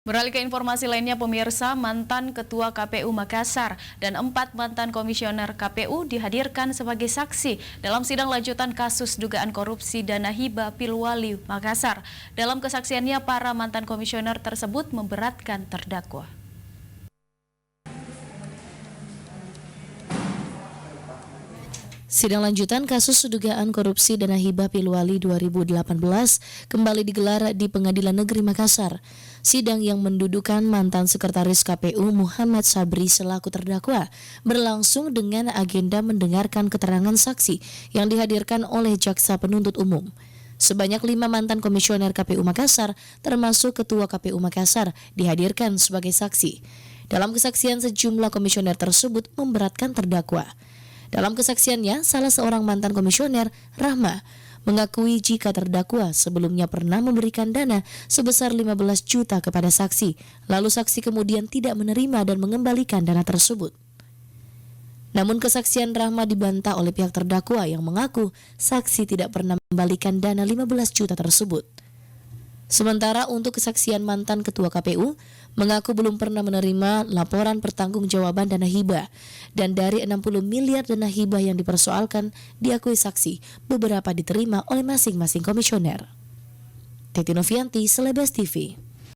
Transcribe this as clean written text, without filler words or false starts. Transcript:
Beralih ke informasi lainnya, pemirsa, mantan Ketua KPU Makassar dan 4 mantan komisioner KPU dihadirkan sebagai saksi dalam sidang lanjutan kasus dugaan korupsi dana hibah Pilwali Makassar. Dalam kesaksiannya, para mantan komisioner tersebut memberatkan terdakwa. Sidang lanjutan kasus dugaan korupsi dana hibah Pilwali 2018 kembali digelar di Pengadilan Negeri Makassar. Sidang yang mendudukan mantan Sekretaris KPU Muhammad Sabri selaku terdakwa berlangsung dengan agenda mendengarkan keterangan saksi yang dihadirkan oleh Jaksa Penuntut Umum. Sebanyak 5 mantan komisioner KPU Makassar termasuk Ketua KPU Makassar dihadirkan sebagai saksi. Dalam kesaksian, sejumlah komisioner tersebut memberatkan terdakwa. Dalam kesaksiannya, salah seorang mantan komisioner, Rahma, mengakui jika terdakwa sebelumnya pernah memberikan dana sebesar 15 juta kepada saksi, lalu saksi kemudian tidak menerima dan mengembalikan dana tersebut. Namun kesaksian Rahma dibantah oleh pihak terdakwa yang mengaku saksi tidak pernah mengembalikan dana 15 juta tersebut. Sementara untuk kesaksian mantan Ketua KPU, mengaku belum pernah menerima laporan pertanggungjawaban dana hibah, dan dari 60 miliar dana hibah yang dipersoalkan, diakui saksi beberapa diterima oleh masing-masing komisioner. Titi Novianti, Selebes TV.